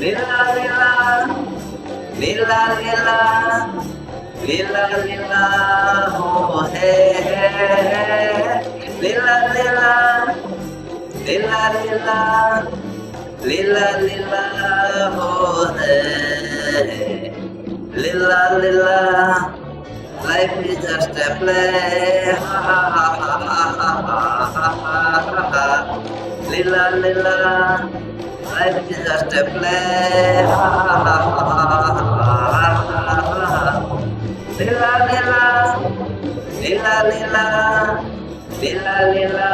Lila, lila, lila, lila, lila, lila, oh hey, hey, lila, lila, lila, lila, lila, lila, oh hey, lila, lila, life is just a play, ha ha ha ha ha ha ha ha, lila, lila. Life is just a play. Lila, lila, lila, lila, lila, lila,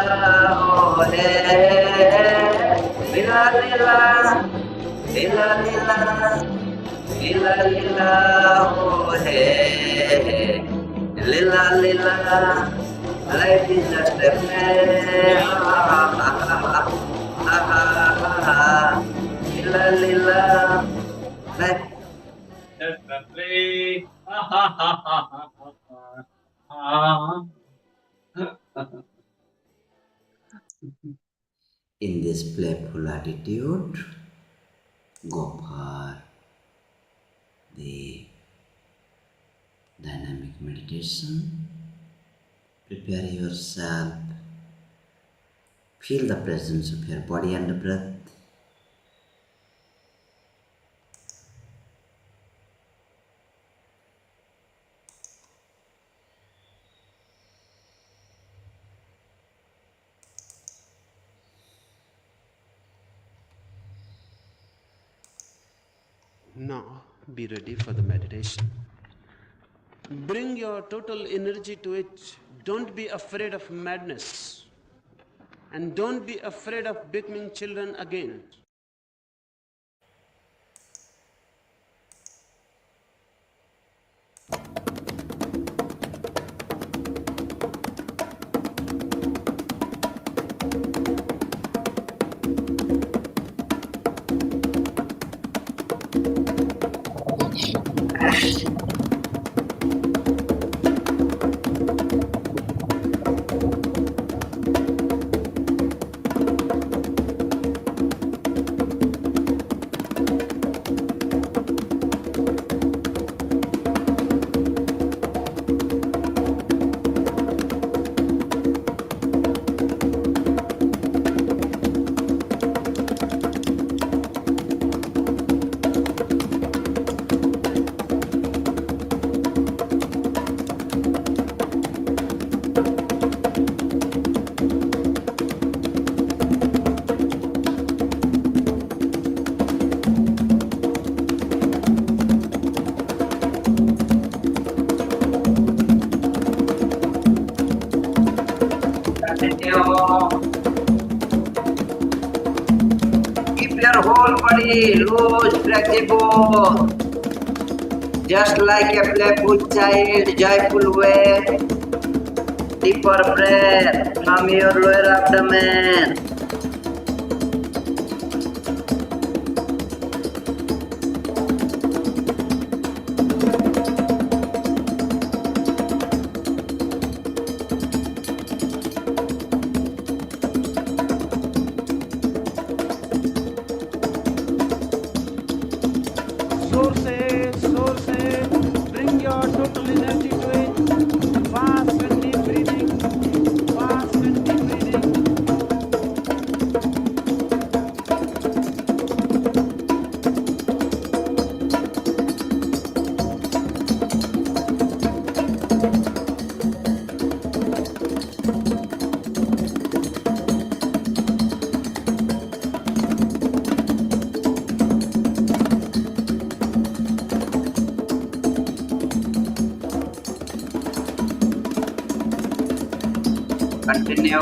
oh hey. Lila, lila, lila, lila, lila, lila, oh hey. Lila, lila, life is just a play. Lila, lila, life. Just a play. In this playful attitude, go for the dynamic meditation. Prepare yourself. Feel the presence of your body and breath. Now be ready for the meditation. Bring your total energy to it. Don't be afraid of madness. And don't be afraid of becoming children again. Keep your whole body loose, flexible, just like a playful child, joyful way. Deeper breath from your lower abdomen. जोर से, bring your total energy to it. Fast and deep breathing. Fast and deep breathing. Continue.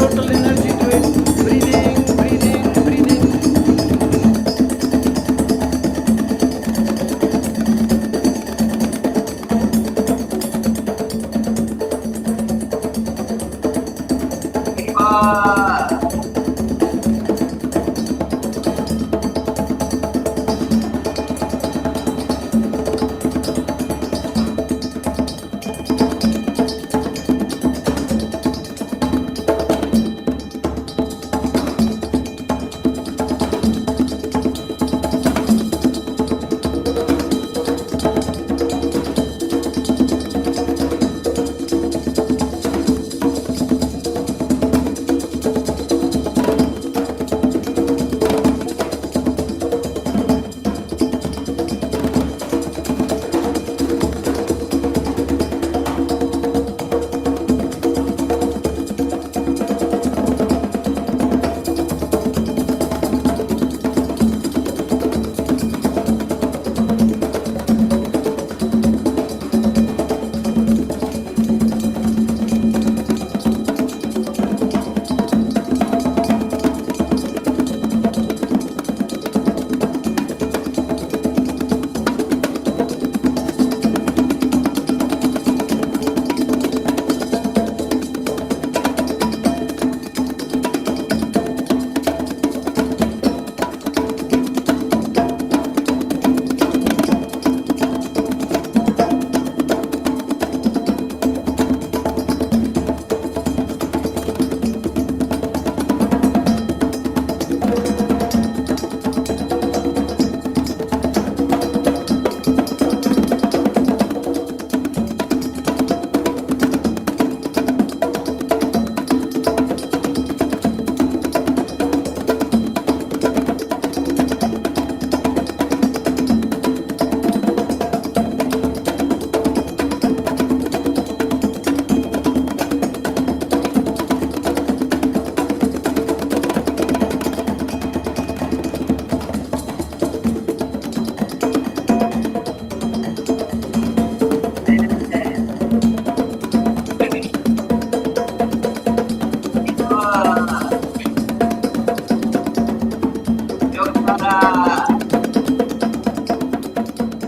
total energy to it. Breathing, breathing, breathing.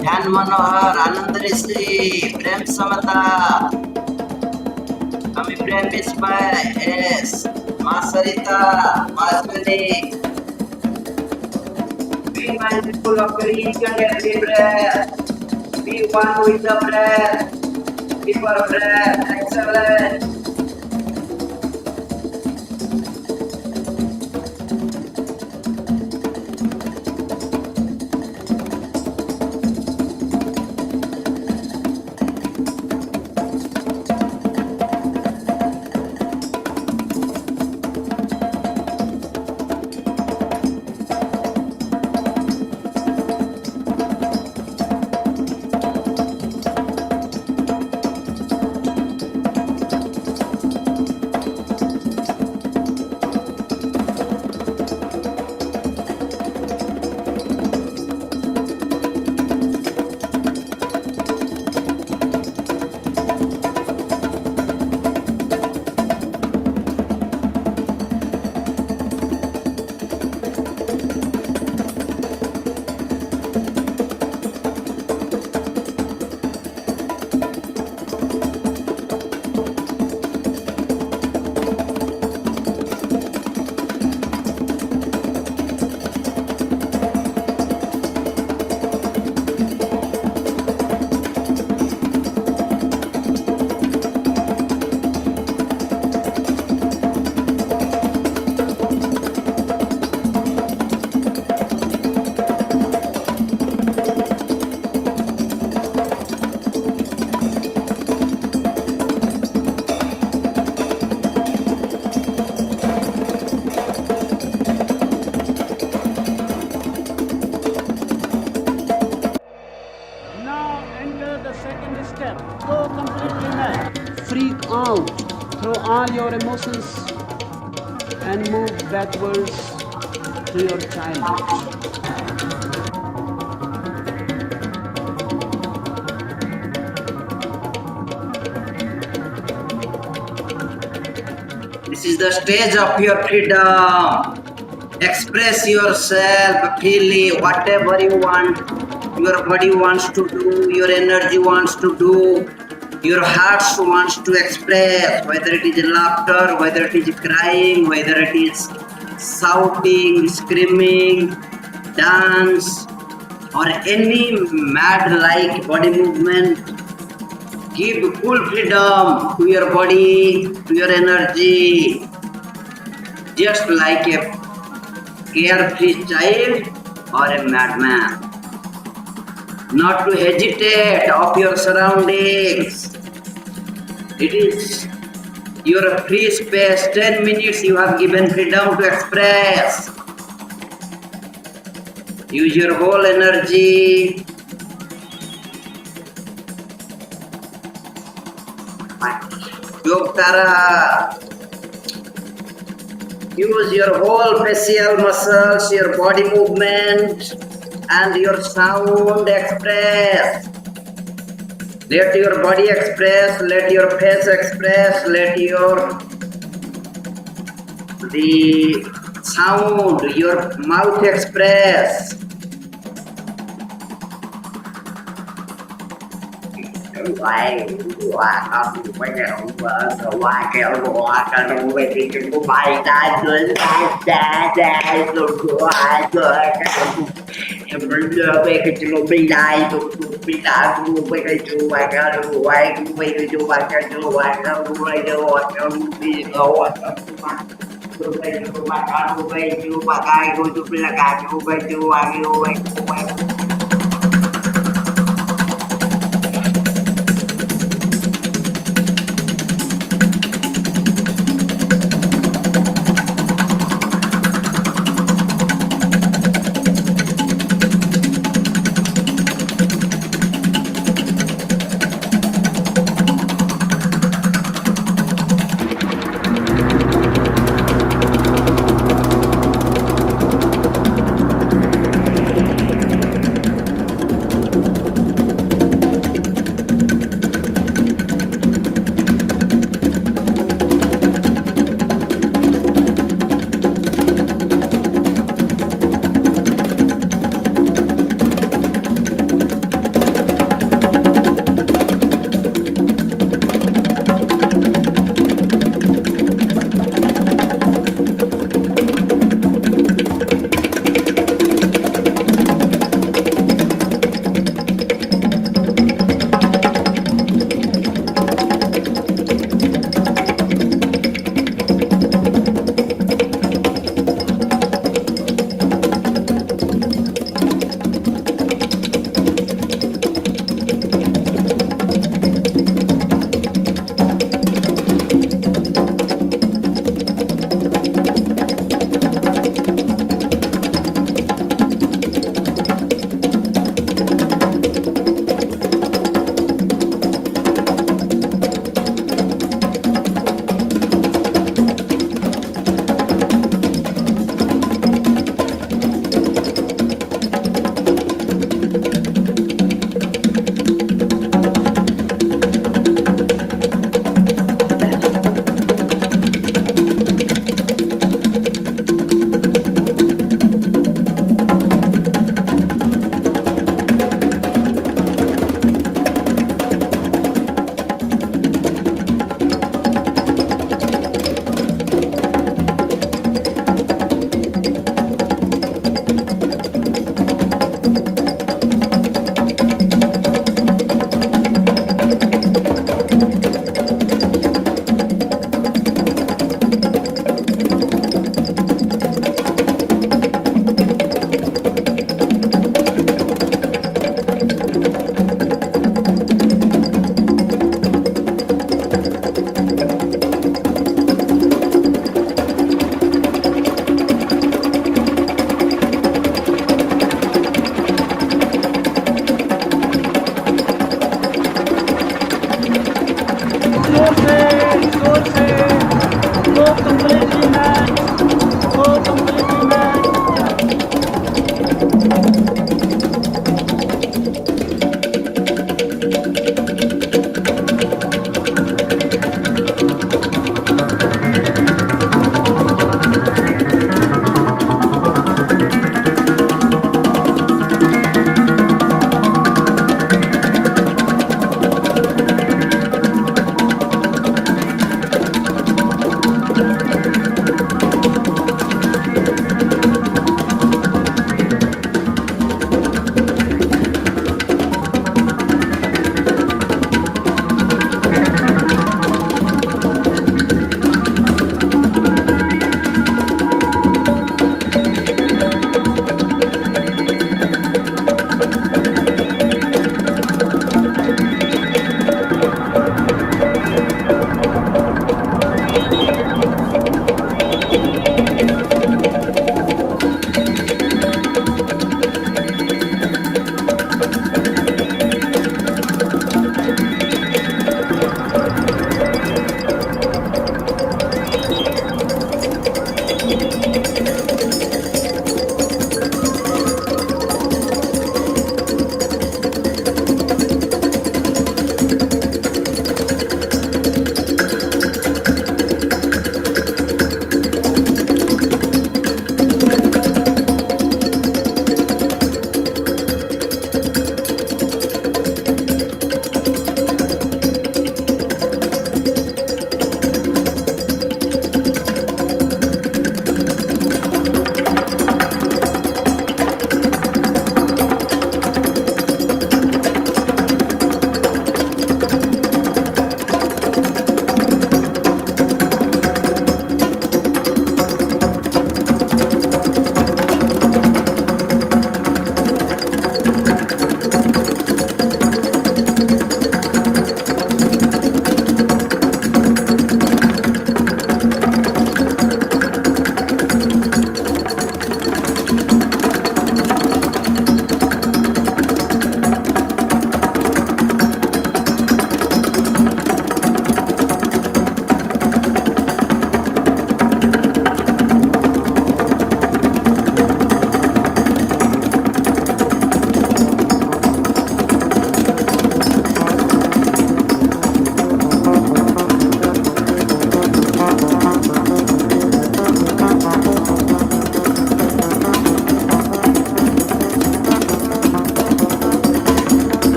ध्यान मनोहर आनंद ऋषि प्रेम समता आम्ही प्रेम विस्मय S माँ सरिता माधुरी be mindful of each and every breath, be one with the breath, keep our breath excellent. Freak out, throw all your emotions and move backwards to your childhood. This is the stage of your freedom. Express yourself freely, whatever you want. Your body wants to do, your energy wants to do, your heart wants to express, whether it is laughter, whether it is crying, whether it is shouting, screaming, dance, or any mad-like body movement. Give full freedom to your body, to your energy, just like a carefree child or a madman. Not to hesitate of your surroundings. It is your free space. 10 minutes you have given freedom to express. Use your whole energy. Yog Tara. Use your whole facial muscles, your body movement, and your sound express. Let your body express, let your face express, let the sound, your mouth express. Quay qua không quay kẹo qua kẹo qua cái nó về thì chúng có bay ta dưới ta qua em bây cái chúng bị đại tụi bị đại tụi bây cái chú qua cái chú qua cái chú qua cái chú qua cái chú qua cái chú đi đâu tụi bây chú qua cái chú bây chú qua cái chú bị là cái chú bây chú qua cái chú qua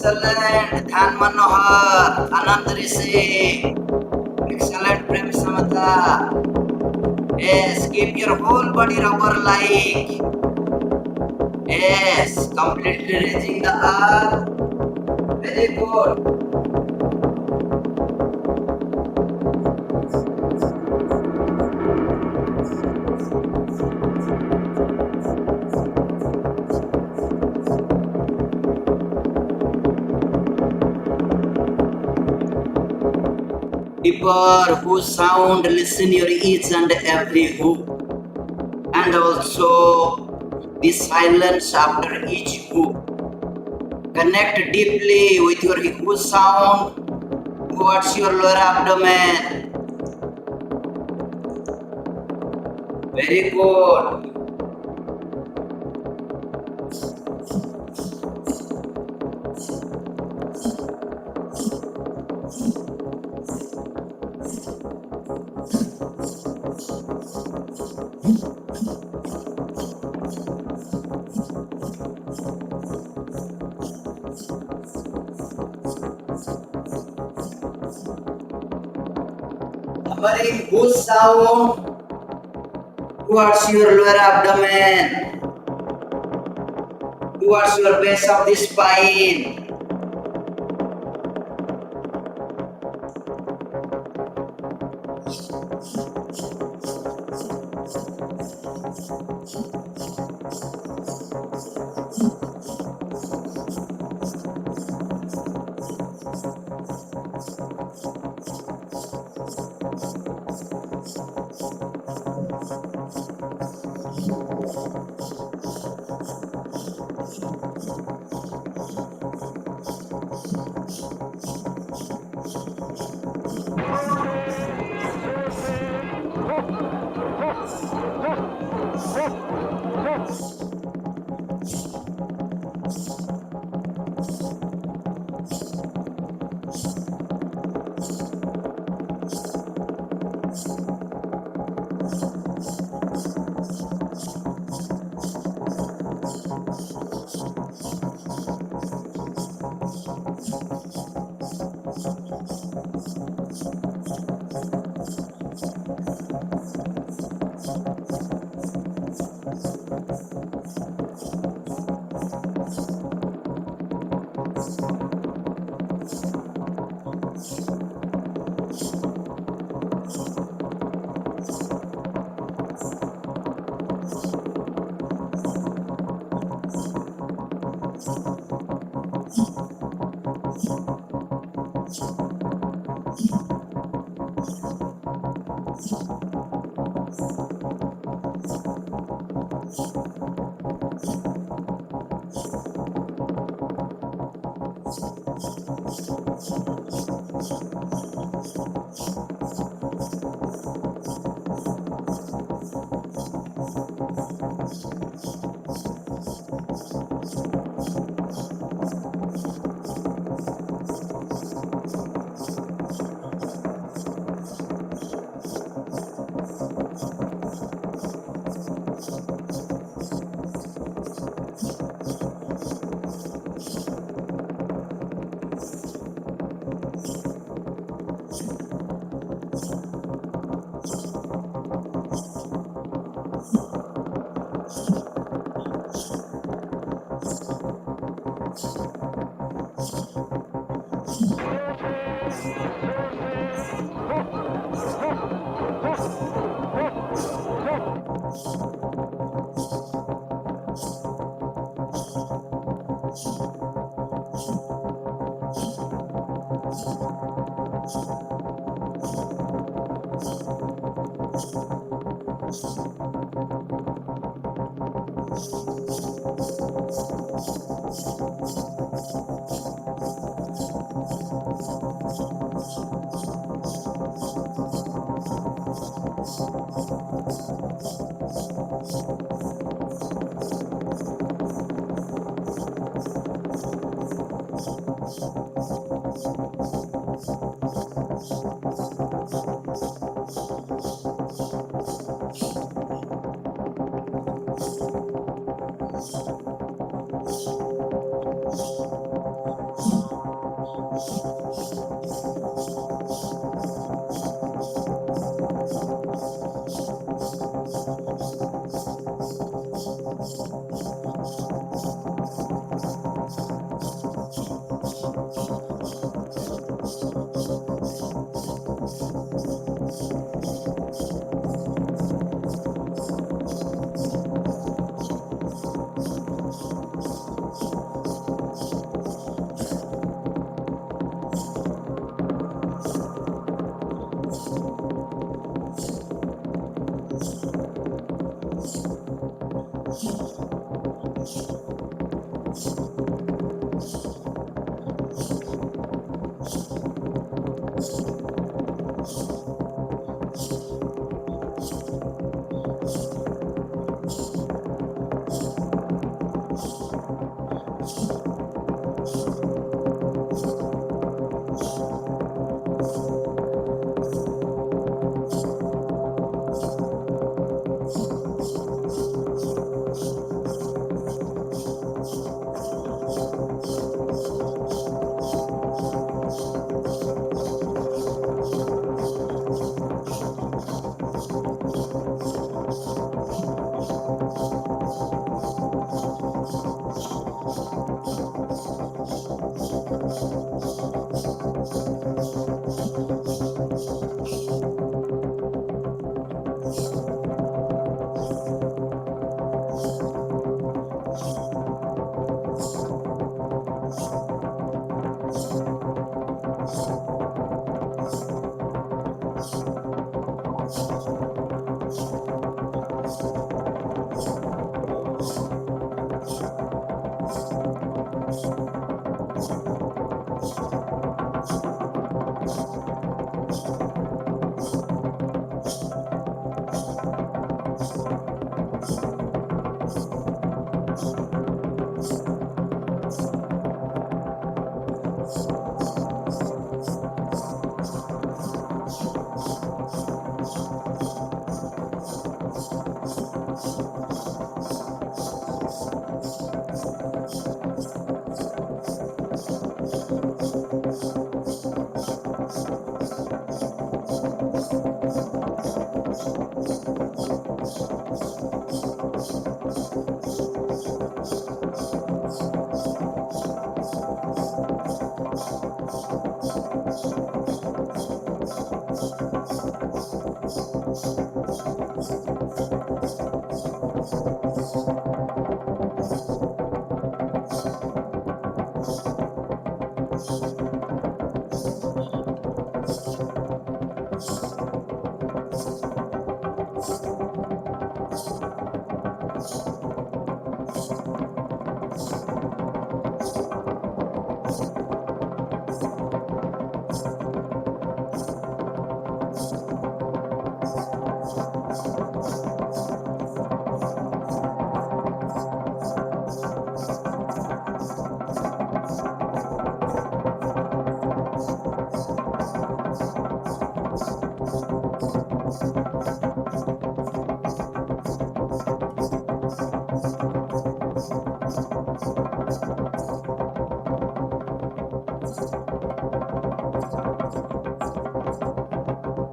Excellent. Dhan Manohar. Anand Rishi. Excellent, Prem Samata. Yes, keep your whole body rubber like. Yes, completely raising the arm. Very good. Deeper whose sound listen your each and every hoop, and also the silence after each hoop. Connect deeply with your whose sound towards your lower abdomen. Very good. हमारी whose sound towards your lower abdomen, towards your base of the spine.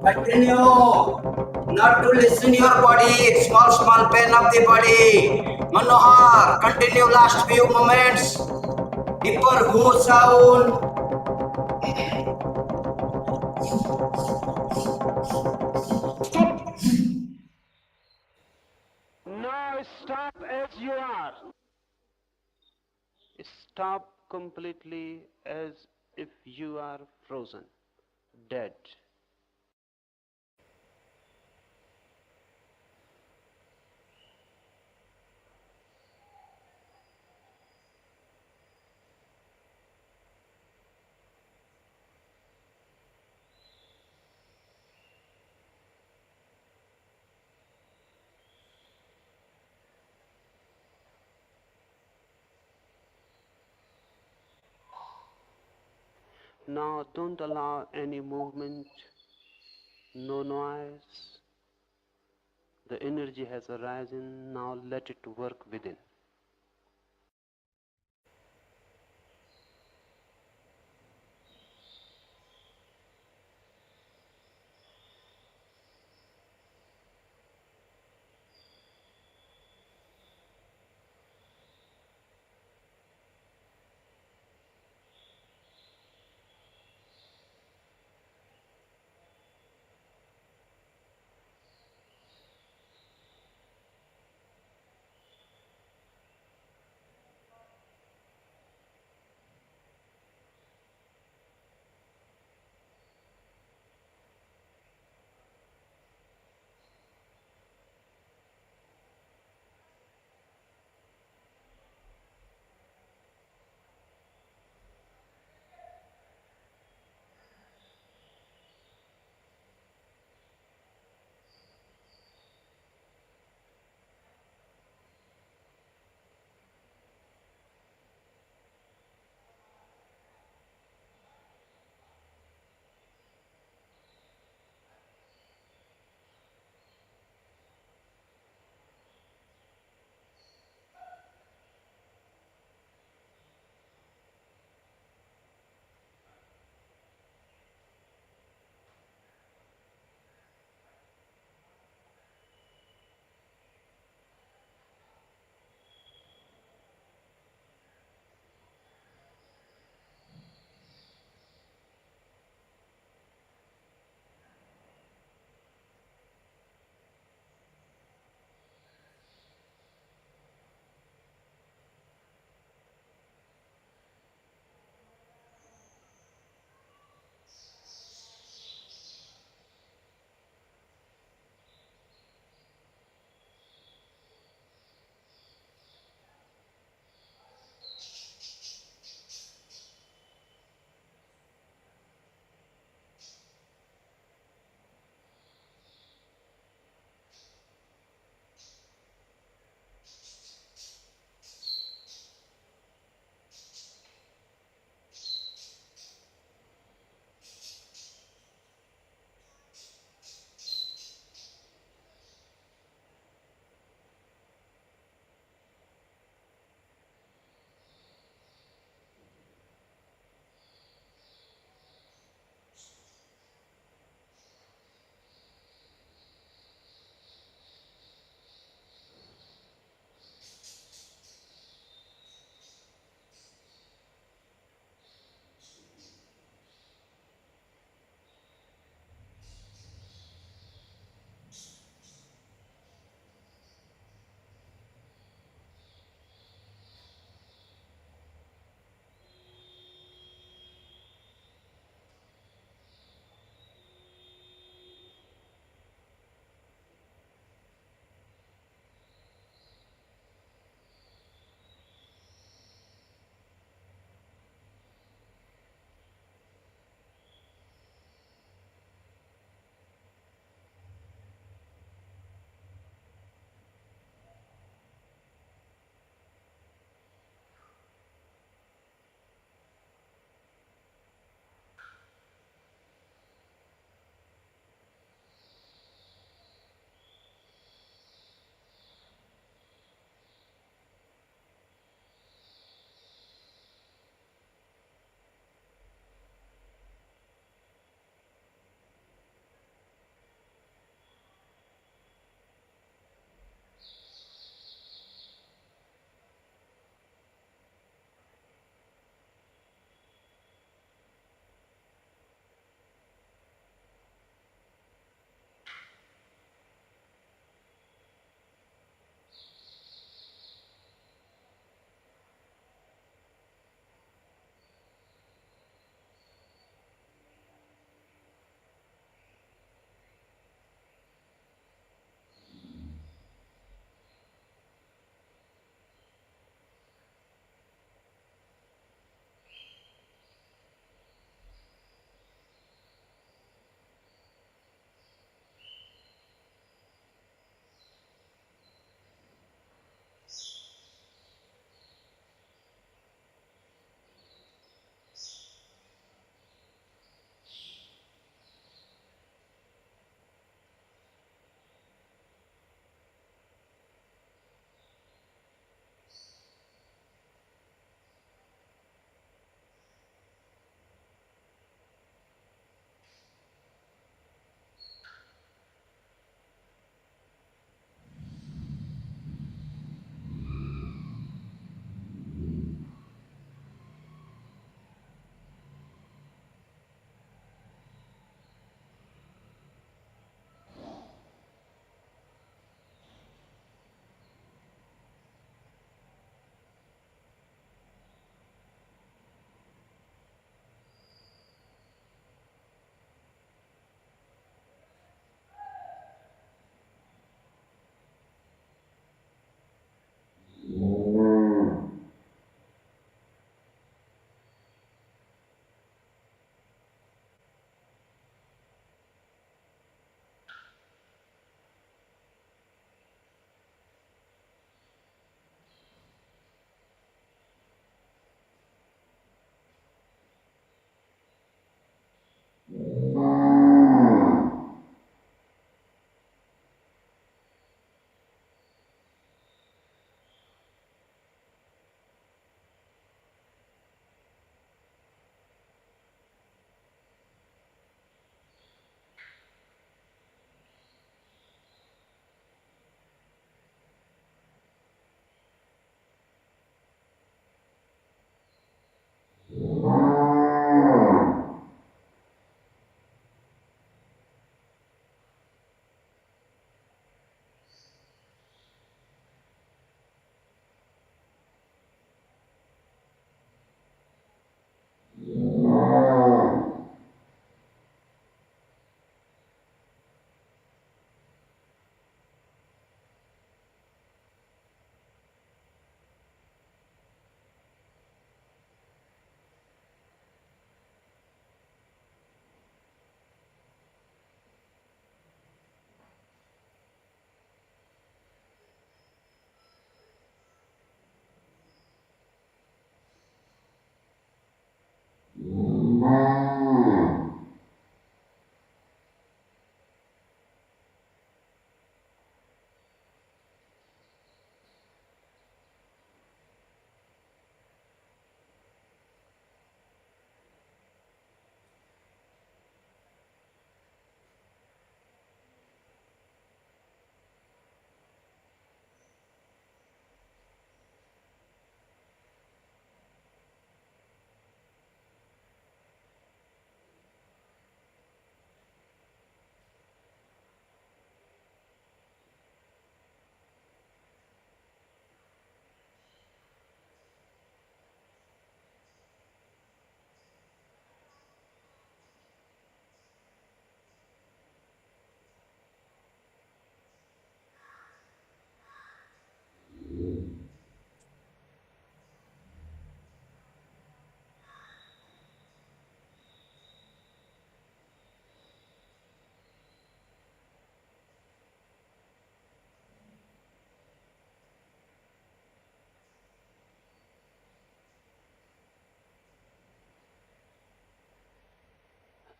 Continue not to listen your body, small pain of the body. Manohar, continue last few moments. Deeper who sound. Now stop as you are. Stop completely as if you are frozen, dead. Now don't allow any movement, no noise. The energy has arisen, now let it work within.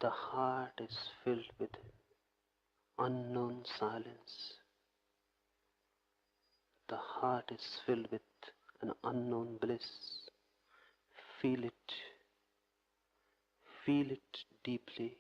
The heart is filled with unknown silence. The heart is filled with an unknown bliss. Feel it. Feel it deeply.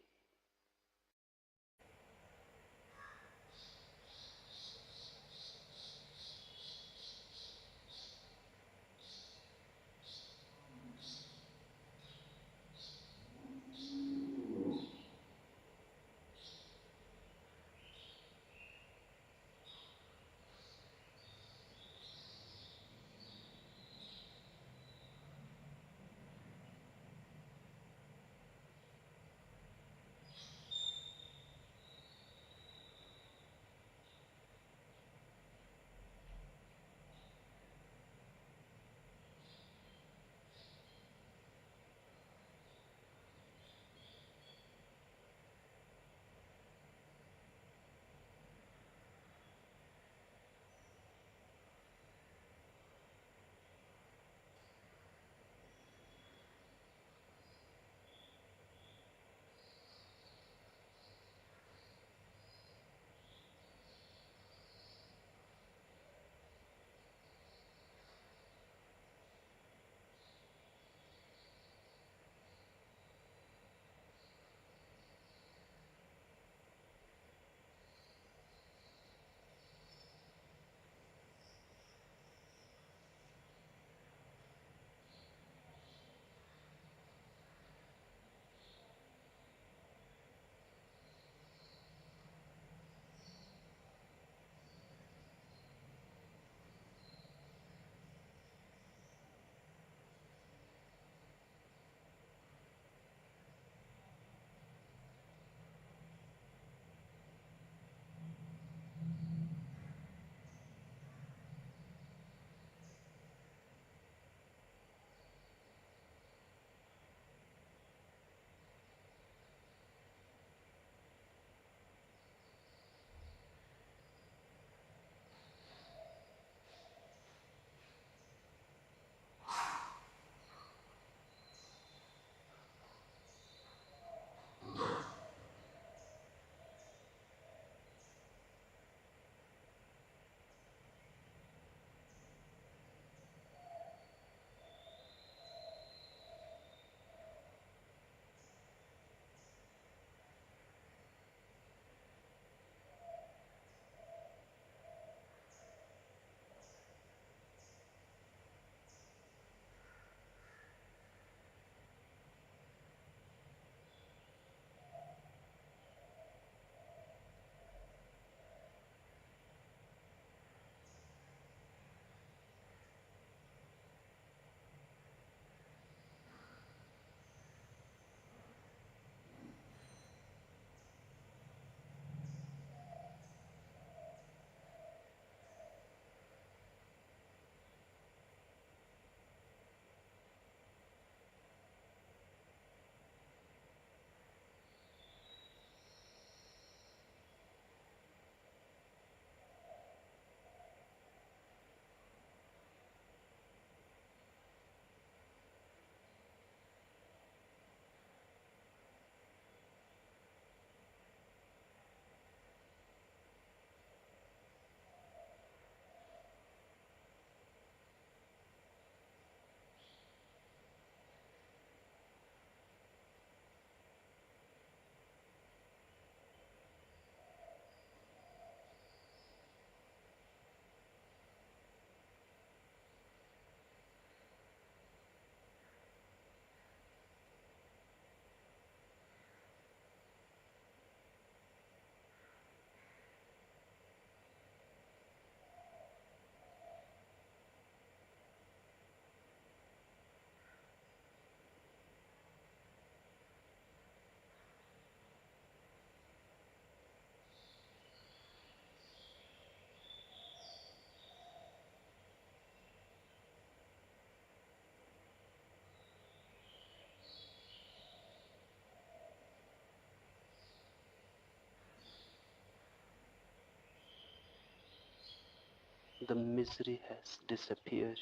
The misery has disappeared.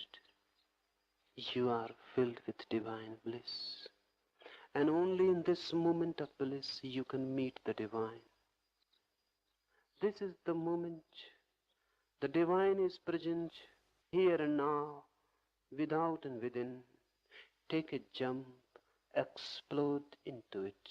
You are filled with divine bliss. And only in this moment of bliss you can meet the divine. This is the moment the divine is present here and now, without and within. Take a jump, explode into it.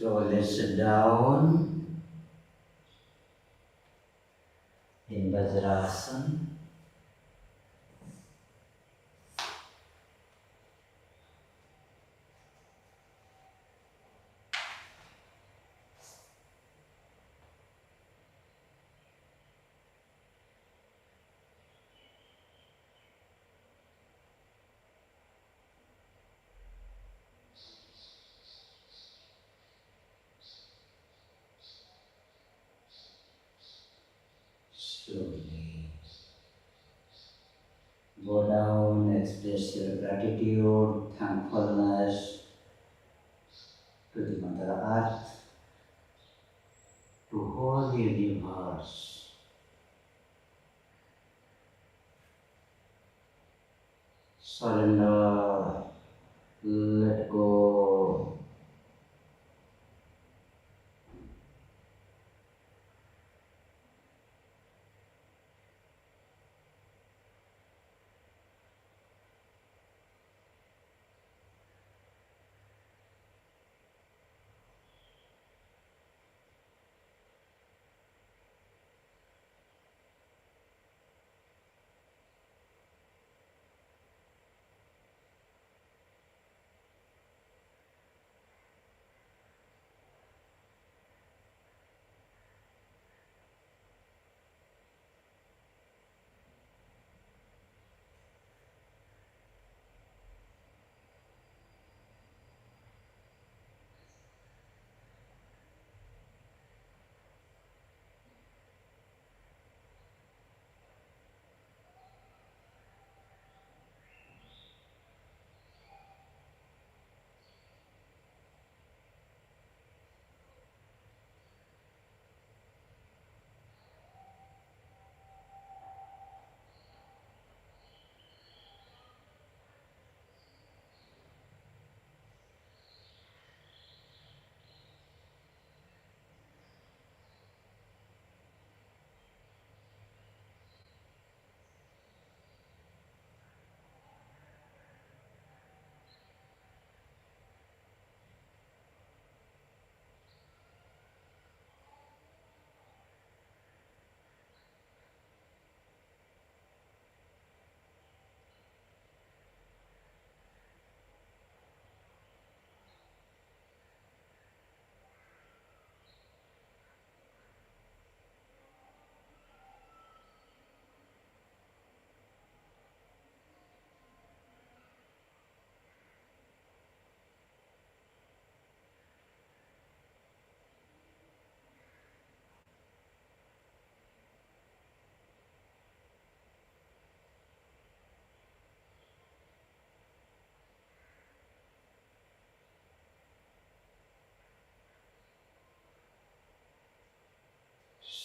Slowly sit down in Vajrasana. Slowly go down, express your gratitude, thankfulness to the Mother Earth, to whole universe. Surrender, let go.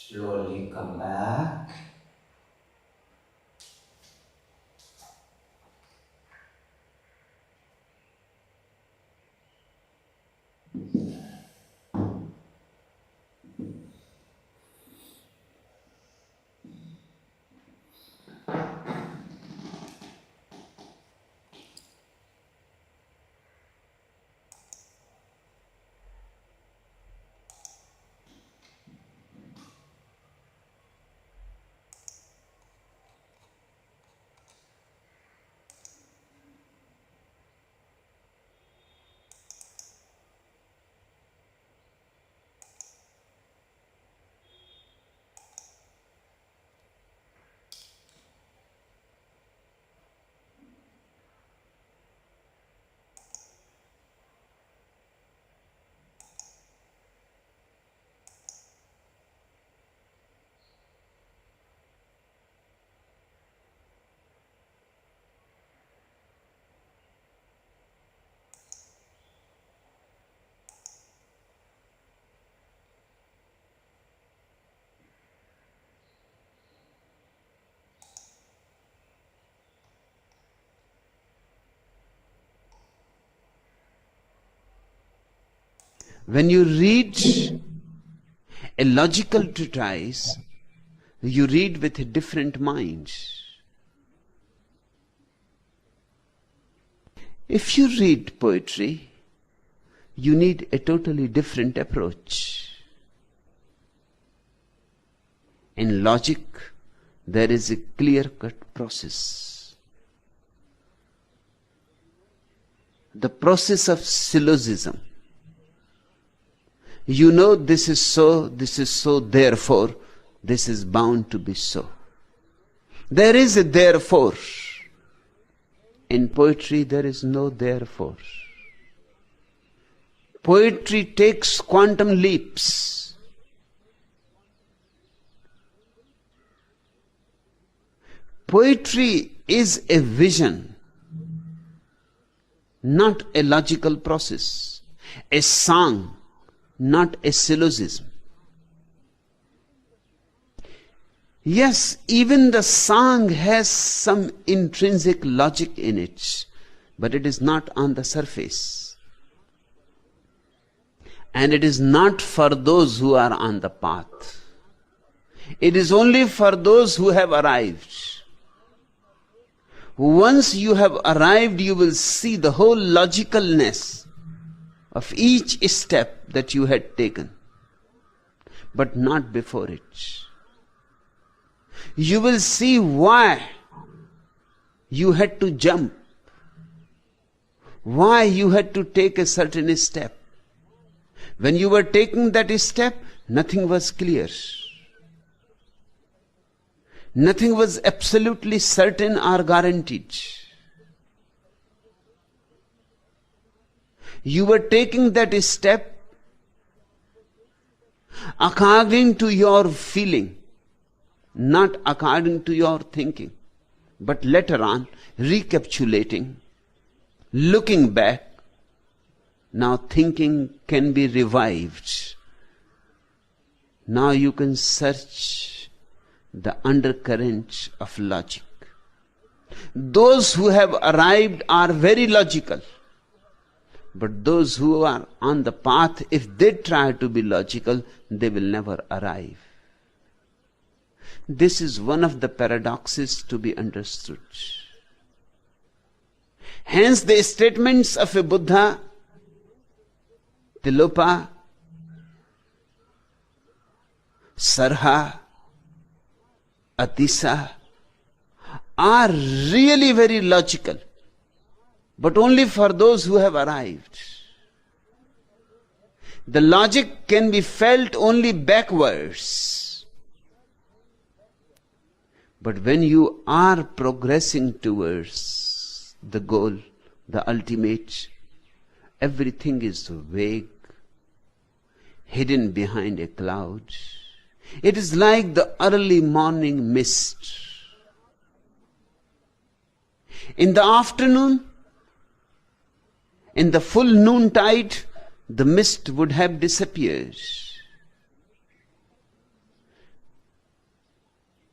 Slowly come back. When you read a logical treatise, you read with different minds. If you read poetry, you need a totally different approach. In logic, there is a clear-cut process. The process of syllogism. You know this is so, therefore this is bound to be so. There is a therefore. In poetry there is no therefore. Poetry takes quantum leaps. Poetry is a vision, not a logical process. A song, not a syllogism. Yes, even the song has some intrinsic logic in it, but it is not on the surface. And it is not for those who are on the path. It is only for those who have arrived. Once you have arrived, you will see the whole logicalness of each step that you had taken, but not before it. You will see why you had to jump, why you had to take a certain step. When you were taking that step, nothing was clear. Nothing was absolutely certain or guaranteed. You were taking that step according to your feeling, not according to your thinking. But later on, recapitulating, looking back, now thinking can be revived. Now you can search the undercurrents of logic. Those who have arrived are very logical. But those who are on the path, if they try to be logical, they will never arrive. This is one of the paradoxes to be understood. Hence the statements of a Buddha, Tilopa, Sarha, Atisa, are really very logical, but only for those who have arrived. The logic can be felt only backwards. But when you are progressing towards the goal, the ultimate, everything is vague, hidden behind a cloud. It is like the early morning mist. In the afternoon, in the full noontide, the mist would have disappeared.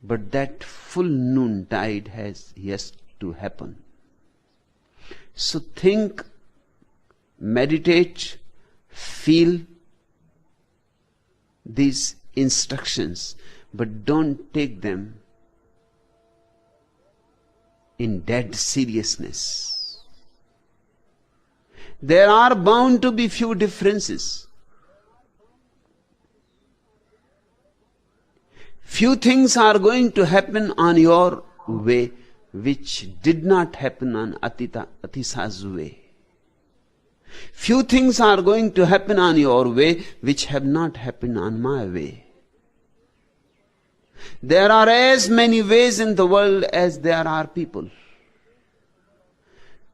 But that full noontide has yet to happen. So think, meditate, feel these instructions, but don't take them in dead seriousness. There are bound to be few differences. Few things are going to happen on your way which did not happen on Atisa's way. Few things are going to happen on your way which have not happened on my way. There are as many ways in the world as there are people.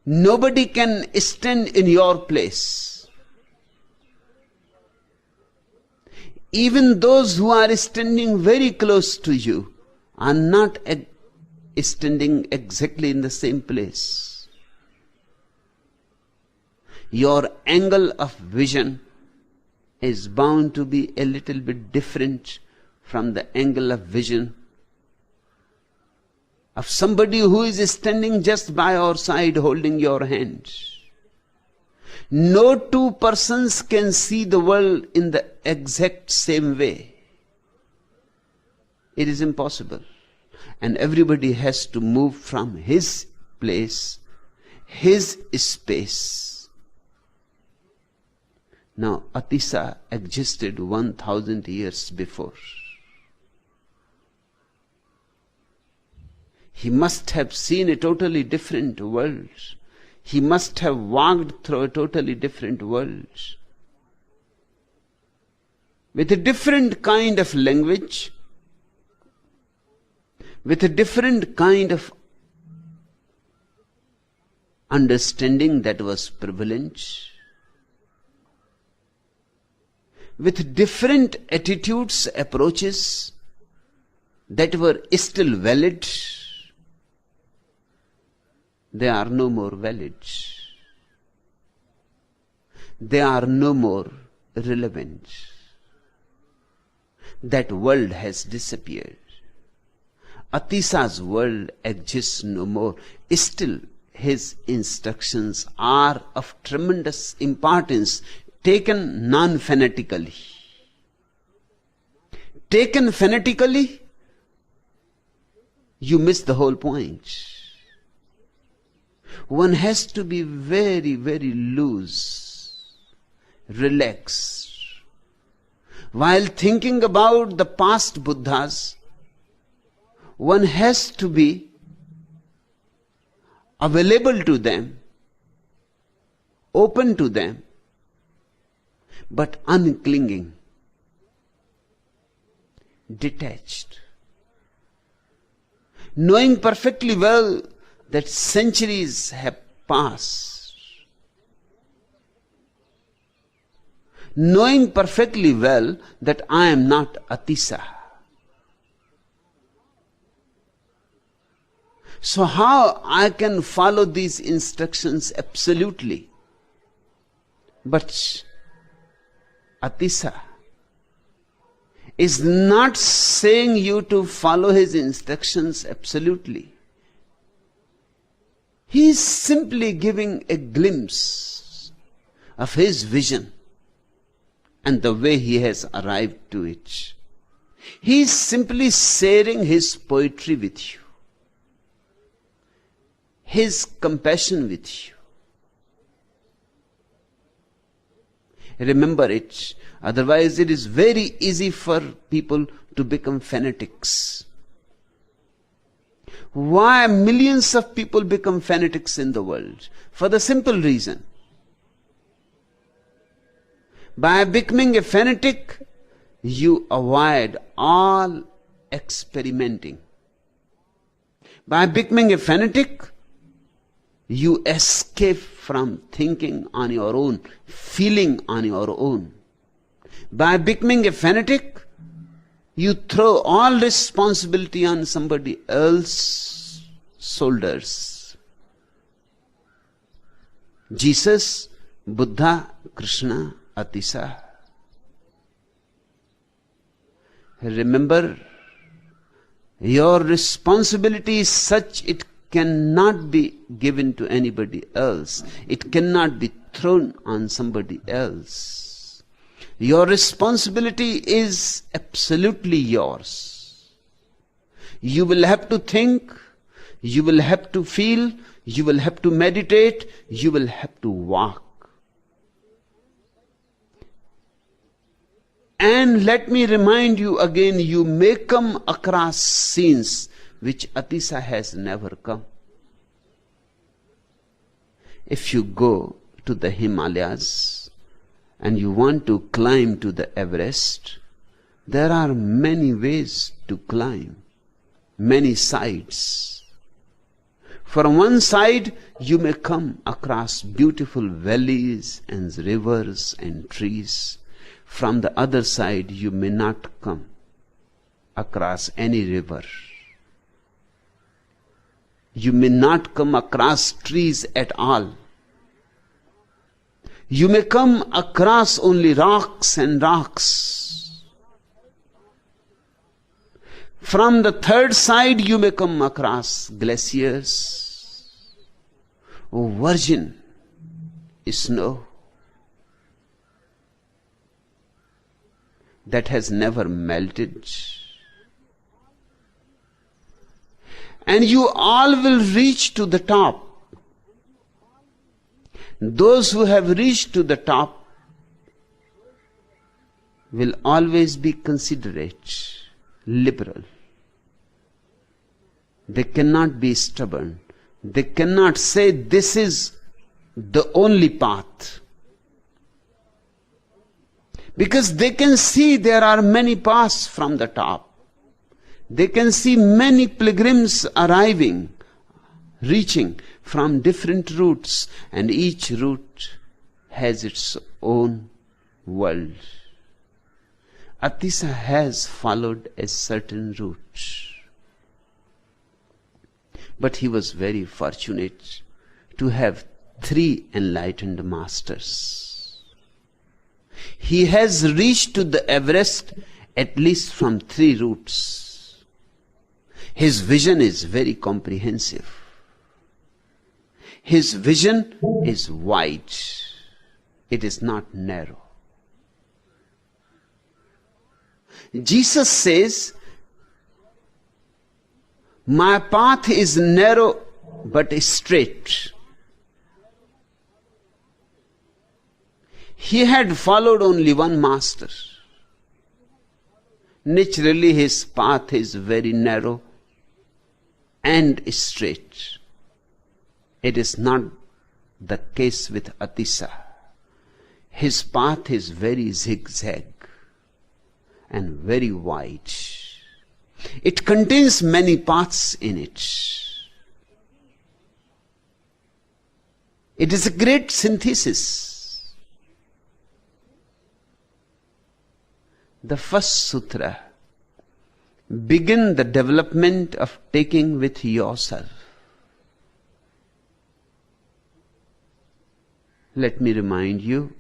Nobody can stand in your place. Even those who are standing very close to you are not standing exactly in the same place. Your angle of vision is bound to be a little bit different from the angle of vision of somebody who is standing just by your side holding your hand. No two persons can see the world in the exact same way. It is impossible. And everybody has to move from his place, his space, Now, Atisa existed 1000 years before. He must have seen a totally different world. He must have walked through a totally different world, with a different kind of language, with a different kind of understanding that was prevalent, with different attitudes, approaches that were still valid. They are no more valid. They are no more relevant. That world has disappeared. Atisa's world exists no more. Still, his instructions are of tremendous importance, taken non-fanatically. Taken fanatically, you miss the whole point. One has to be very, very loose, relaxed. While thinking about the past Buddhas, one has to be available to them, open to them, but unclinging, detached, knowing perfectly well that centuries have passed, knowing perfectly well that I am not Atisa. So how I can follow these instructions absolutely? But Atisa is not saying you to follow his instructions absolutely. He is simply giving a glimpse of his vision and the way he has arrived to it. He is simply sharing his poetry with you, his compassion with you. Remember it, otherwise it is very easy for people to become fanatics. Why millions of people become fanatics in the world? For the simple reason, by becoming a fanatic, you avoid all experimenting. By becoming a fanatic, you escape from thinking on your own, feeling on your own. By becoming a fanatic, you throw all responsibility on somebody else's shoulders. Jesus, Buddha, Krishna, Atisa. Remember, your responsibility is such it cannot be given to anybody else. It cannot be thrown on somebody else. Your responsibility is absolutely yours. You will have to think, you will have to feel, you will have to meditate, you will have to walk. And let me remind you again, you may come across scenes which Atisa has never come. If you go to the Himalayas and you want to climb to the Everest, there are many ways to climb, many sides. From one side, you may come across beautiful valleys and rivers and trees. From the other side, you may not come across any river. You may not come across trees at all. You may come across only rocks and rocks. From the third side, you may come across glaciers, virgin snow that has never melted. And you all will reach to the top. Those who have reached to the top will always be considerate, liberal. They cannot be stubborn. They cannot say this is the only path. Because they can see there are many paths from the top. They can see many pilgrims arriving, reaching from different routes, and each route has its own world. Atisa has followed a certain route. But he was very fortunate to have 3 enlightened masters. He has reached to the Everest at least from 3 routes. His vision is very comprehensive. His vision is wide. It is not narrow. Jesus says, my path is narrow but straight. He had followed only one master. Naturally, his path is very narrow and straight. It is not the case with Atisa. His path is very zigzag and very wide. It contains many paths in it. It is a great synthesis. The first sutra begins the development of taking with yourself. Let me remind you,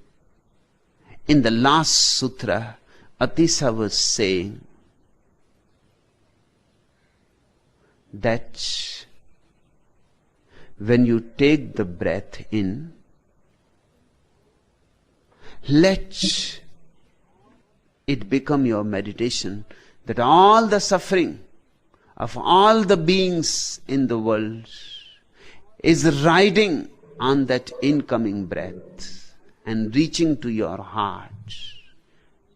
in the last sutra, Atisa was saying that when you take the breath in, let it become your meditation that all the suffering of all the beings in the world is riding on that incoming breath and reaching to your heart.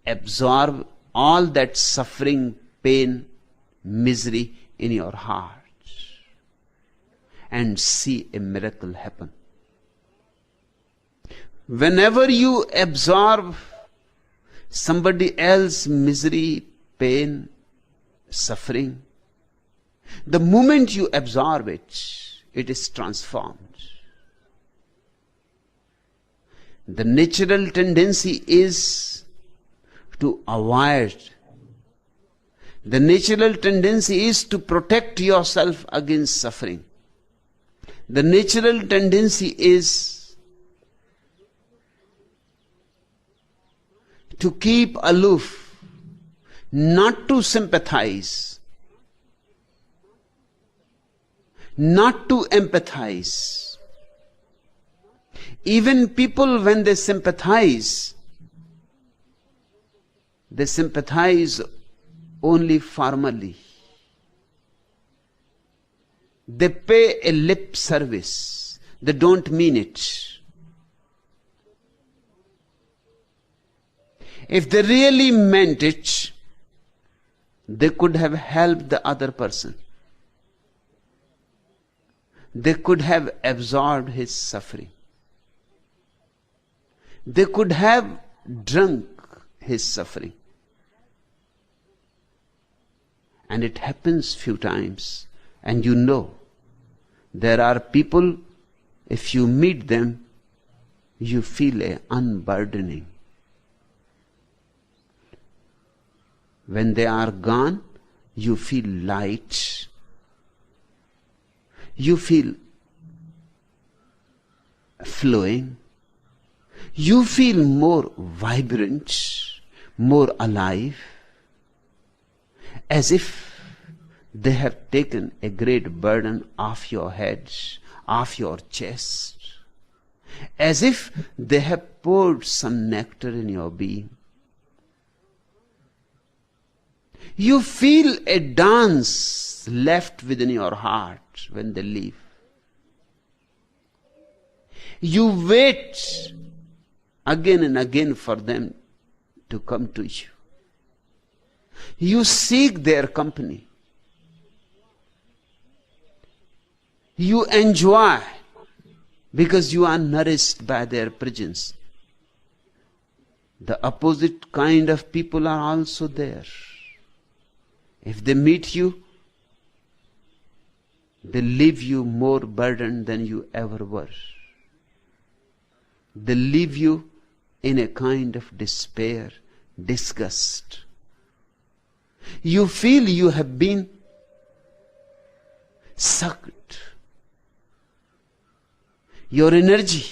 Absorb all that suffering, pain, misery in your heart and see a miracle happen. Whenever you absorb somebody else's misery, pain, suffering, the moment you absorb it, it is transformed. The natural tendency is to avoid. The natural tendency is to protect yourself against suffering. The natural tendency is to keep aloof, not to sympathize, not to empathize. Even people, when they sympathize only formally. They pay a lip service. They don't mean it. If they really meant it, they could have helped the other person. They could have absorbed his suffering. They could have drunk his suffering. And it happens few times. And you know, there are people, if you meet them, you feel a unburdening. When they are gone, you feel light. You feel flowing. You feel more vibrant, more alive, as if they have taken a great burden off your head, off your chest, as if they have poured some nectar in your being. You feel a dance left within your heart when they leave. You wait again and again for them to come to you. You seek their company. You enjoy because you are nourished by their presence. The opposite kind of people are also there. If they meet you, they leave you more burdened than you ever were. They leave you in a kind of despair, disgust. You feel you have been sucked. Your energy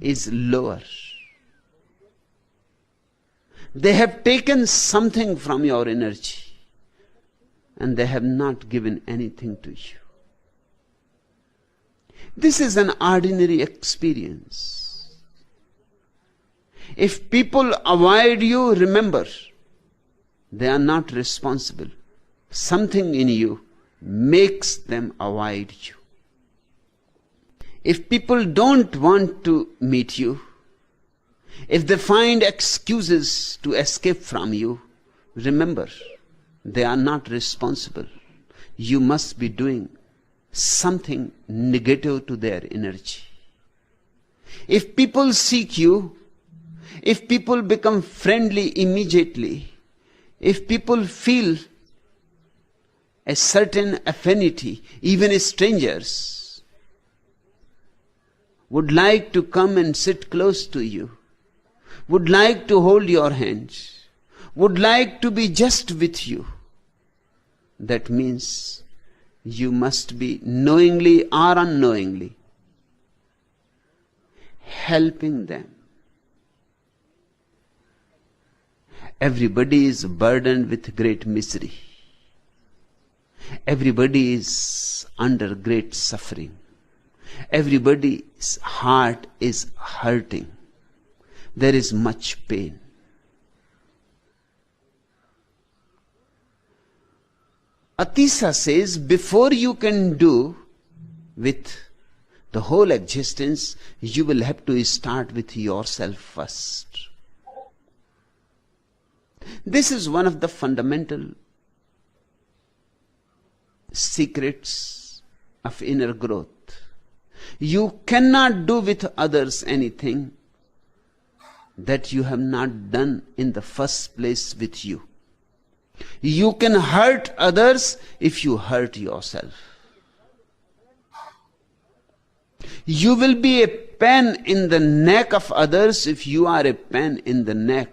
is lower. They have taken something from your energy and they have not given anything to you. This is an ordinary experience. If people avoid you, remember, they are not responsible. Something in you makes them avoid you. If people don't want to meet you, if they find excuses to escape from you, remember, they are not responsible. You must be doing something negative to their energy. If people seek you, if people become friendly immediately, if people feel a certain affinity, even strangers would like to come and sit close to you, would like to hold your hands, would like to be just with you, that means you must be knowingly or unknowingly helping them. Everybody is burdened with great misery. Everybody is under great suffering. Everybody's heart is hurting. There is much pain. Atisa says, before you can do with the whole existence, you will have to start with yourself first. This is one of the fundamental secrets of inner growth. You cannot do with others anything that you have not done in the first place with you. You can hurt others if you hurt yourself. You will be a pain in the neck of others if you are a pain in the neck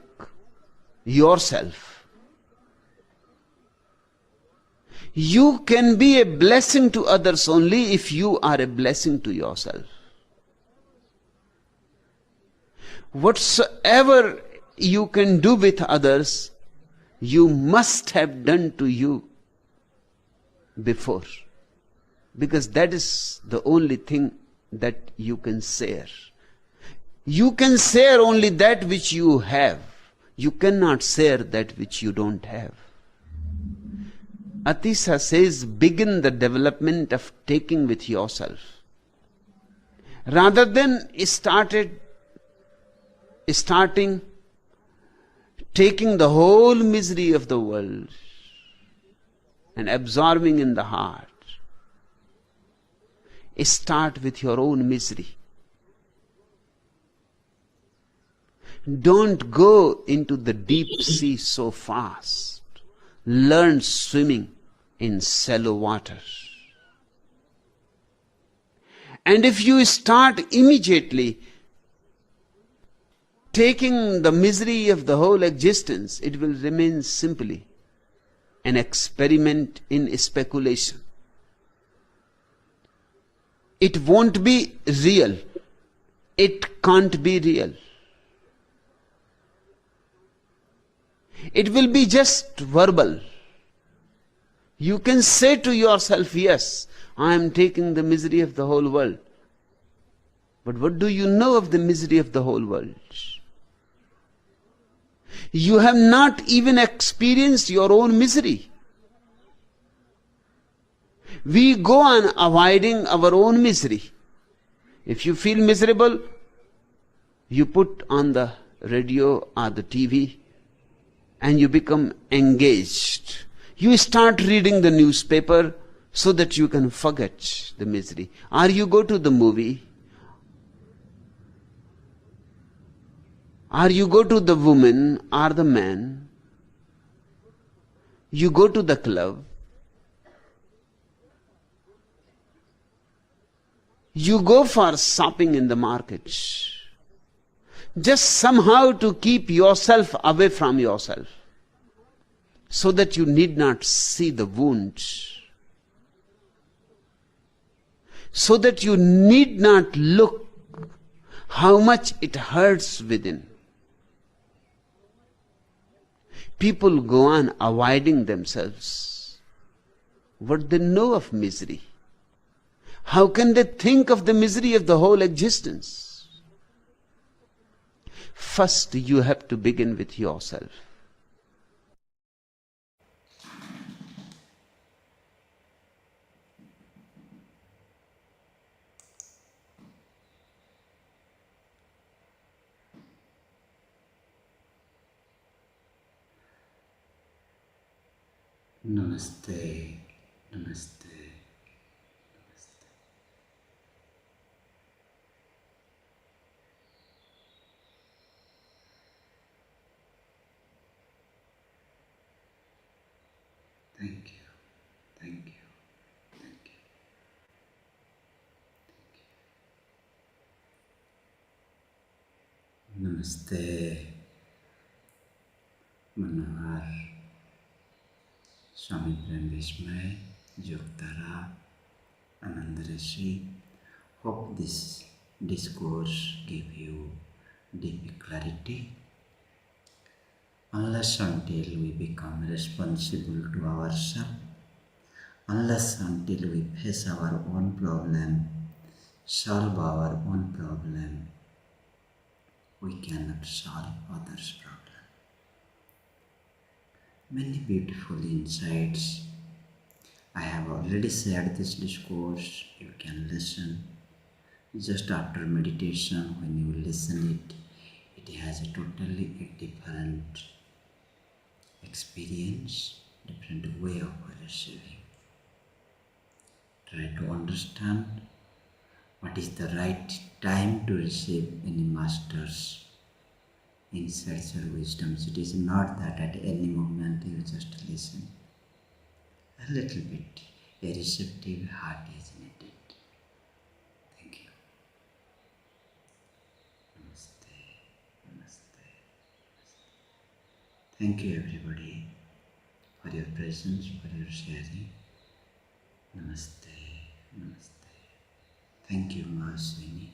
yourself. You can be a blessing to others only if you are a blessing to yourself. Whatsoever you can do with others, you must have done to you before, because that is the only thing that you can share. You can share only that which you have. You cannot share that which you don't have. Atisa says, begin the development of taking with yourself. Rather than starting taking the whole misery of the world and absorbing in the heart, start with your own misery. Don't go into the deep sea so fast. Learn swimming in shallow water. And if you start immediately taking the misery of the whole existence, it will remain simply an experiment in speculation. It won't be real. It can't be real. It will be just verbal. You can say to yourself, yes, I am taking the misery of the whole world. But what do you know of the misery of the whole world? You have not even experienced your own misery. We go on avoiding our own misery. If you feel miserable, you put on the radio or the TV and you become engaged. You start reading the newspaper so that you can forget the misery. Or you go to the movie, or you go to the woman or the man, you go to the club, you go for shopping in the markets, just somehow to keep yourself away from yourself, so that you need not see the wounds, so that you need not look how much it hurts within. People go on avoiding themselves. What they know of misery? How can they think of the misery of the whole existence? First, you have to begin with yourself. Namaste, namaste. Thank you, thank you, thank you. Namaste, Manohar, Swami Prem Vishmay, Yoktara, Anandarishi. Hope this discourse give you deep clarity. Unless until we become responsible to ourselves, unless until we face our own problem, solve our own problem, we cannot solve others' problem. Many beautiful insights. I have already shared this discourse. You can listen. Just after meditation, when you listen it has a totally different experience, different way of receiving. Try to understand what is the right time to receive any master's insights or wisdoms. It is not that at any moment you just listen. A little bit, a receptive heart is needed. Thank you. Namaste. Namaste. Thank you everybody for your presence, for your sharing. Namaste. Namaste. Thank you, Mahaswini.